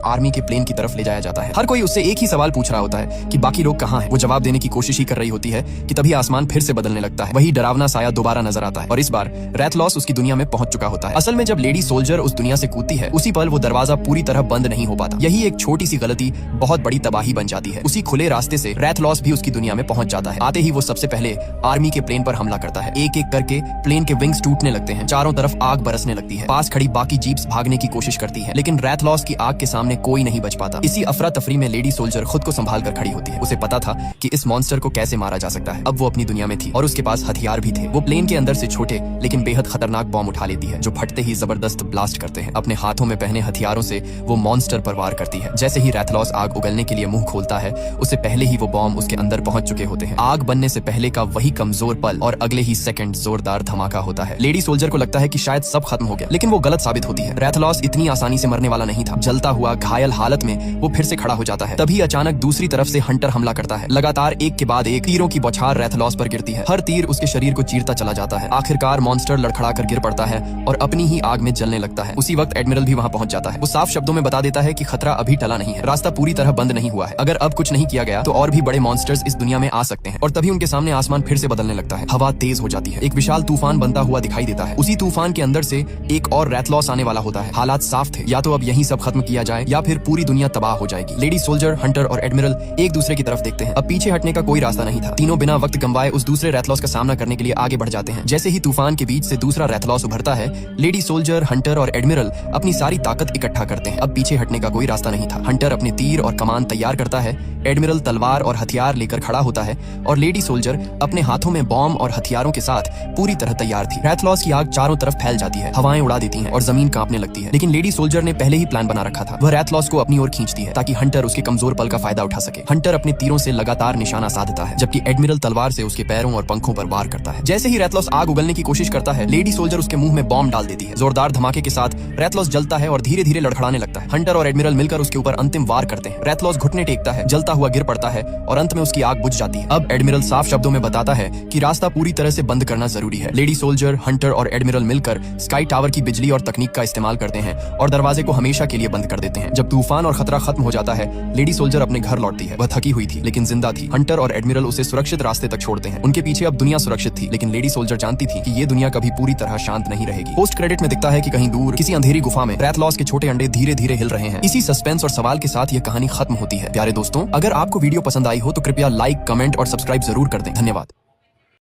Army के plane की तरफ ले जाया जाता है। हर कोई उससे एक ही सवाल पूछ रहा होता है कि बाकी लोग कहाँ हैं। वो जवाब देने की कोशिश ही कर रही होती है कि तभी आसमान फिर से बदलने लगता है। वही डरावना साया दोबारा नजर आता है और इस बार रैथलॉस उसकी दुनिया में पहुंच चुका होता है। असल में जब लेडी सोल्जर उस दुनिया से कूदती है उसी पल वो दरवाजा पूरी तरह बंद नहीं हो पाता। यही एक छोटी सी गलती बहुत बड़ी तबाही बन जाती है। उसी खुले रास्ते से रैथलॉस भी उसकी दुनिया में पहुंच जाता है। आते ही वो सबसे पहले आर्मी के प्लेन पर हमला करता है। एक एक करके प्लेन के विंग्स टूटने लगते हैं, चारों तरफ आग बरसने लगती है। पास खड़ी बाकी जीप्स भागने की कोशिश करती है लेकिन रैथलॉस की आग के सामने कोई नहीं बच पाता। इसी अफरा तफरी में लेडी सोल्जर खुद को संभाल कर खड़ी होती है। उसे पता था कि इस मॉन्स्टर को कैसे मारा जा सकता है। अब वो अपनी दुनिया में थी और उसके पास हथियार भी थे। वो प्लेन के अंदर से छोटे लेकिन बेहद खतरनाक बॉम्ब उठा लेती है जो फटते ही जबरदस्त ब्लास्ट करते हैं। अपने हाथों में पहने हथियारों से वो मॉन्स्टर पर वार करती है। जैसे ही रैथलॉस आग उगलने के लिए मुंह खोलता है उससे पहले ही वो बॉम्ब उसके अंदर पहुंच चुके होते हैं। आग बनने से पहले का वही कमजोर पल और अगले ही सेकंड जोरदार धमाका होता है। लेडी सोल्जर को लगता है कि शायद सब खत्म हो गया लेकिन वो गलत साबित होती है। रैथलॉस इतनी आसानी से मरने वाला नहीं था। जलता हुआ घायल हालत में वो फिर से खड़ा हो जाता है। तभी अचानक दूसरी तरफ से हंटर हमला करता है। लगातार एक के बाद एक तीरों की बौछार रैथलॉस पर गिरती है। हर तीर उसके शरीर को चीरता चला जाता है। आखिरकार मॉन्स्टर लड़खड़ा कर गिर पड़ता है और अपनी ही आग में जलने लगता है। उसी वक्त एडमिरल भी वहां पहुंच जाता है। वो साफ शब्दों में बता देता है कि खतरा अभी टला नहीं है, रास्ता पूरी तरह बंद नहीं हुआ है। अगर अब कुछ नहीं किया गया तो और भी बड़े मॉन्स्टर्स इस दुनिया में आ सकते हैं। और तभी उनके सामने आसमान फिर से बदलने लगता है। हवा तेज हो जाती है। एक विशाल तूफान बनता हुआ दिखाई देता है। उसी तूफान के अंदर से एक और रैथलॉस आने वाला होता है। हालात साफ थे, या तो अब यहीं सब खत्म किया जाए या फिर पूरी दुनिया तबाह हो जाएगी। लेडी सोल्जर, हंटर और एडमिरल एक दूसरे की तरफ देखते हैं। अब पीछे हटने का कोई रास्ता नहीं था। तीनों बिना वक्त गंवाए उस दूसरे रैथलॉस का सामना करने के लिए आगे बढ़ जाते हैं। जैसे ही तूफान के बीच से दूसरा रैथलॉस उभरता है लेडी सोल्जर, हंटर और एडमिरल अपनी सारी ताकत इकट्ठा करते हैं। अब पीछे हटने का कोई रास्ता नहीं था। हंटर अपने तीर और कमान तैयार करता है, एडमिरल तलवार और हथियार लेकर खड़ा होता है और लेडी सोल्जर अपने हाथों में बॉम्ब और हथियारों के साथ पूरी तरह तैयार थी। रैथलॉस की आग चारों तरफ फैल जाती है, हवाएं उड़ा देती हैं और जमीन कांपने लगती है। लेकिन लेडी सोल्जर ने पहले ही प्लान बना रखा था। वह रैथलॉस को अपनी ओर खींचती है ताकि हंटर उसके कमजोर पल का फायदा उठा सके। हंटर अपने तीरों से लगातार निशाना साधता है जबकि एडमिरल तलवार से उसके पैरों और पंखों पर वार करता है। जैसे ही रैथलॉस आग उगलने की कोशिश करता है लेडी सोल्जर उसके मुंह में बॉम्ब डाल देती है। जोरदार धमाके के साथ रैथलॉस जलता है और धीरे धीरे लड़खड़ाने लगता है। हंटर और एडमिरल मिलकर उसके ऊपर अंतिम वार करते हैं। रैथलॉस घुटने टेकता है, जलता हुआ गिर पड़ता है और अंत में उसकी आग बुझ जाती है। अब एडमिरल साफ शब्दों में बताता है कि रास्ता पूरी तरह से बंद करना जरूरी है। लेडी सोल्जर, हंटर और एडमिरल मिलकर स्काई टावर की बिजली और तकनीक का इस्तेमाल करते हैं और दरवाजे को हमेशा के लिए बंद कर देते हैं। जब तूफान और खतरा खत्म हो जाता है लेडी सोल्जर अपने घर लौटती है। वह थकी हुई थी लेकिन जिंदा थी। हंटर और एडमिरल उसे सुरक्षित रास्ते तक छोड़ते हैं। उनके पीछे अब दुनिया सुरक्षित थी लेकिन लेडी सोल्जर जानती थी कि ये दुनिया कभी पूरी तरह शांत नहीं रहेगी। पोस्ट क्रेडिट में दिखता है कि कहीं दूर किसी अंधेरी गुफा में रैथलॉस के छोटे अंडे धीरे धीरे हिल रहे हैं। इसी सस्पेंस और सवाल के साथ ये कहानी खत्म होती है। प्यारे दोस्तों, अगर आपको वीडियो पसंद आई हो तो कृपया लाइक, कमेंट और सब्सक्राइब जरूर कर दें। धन्यवाद।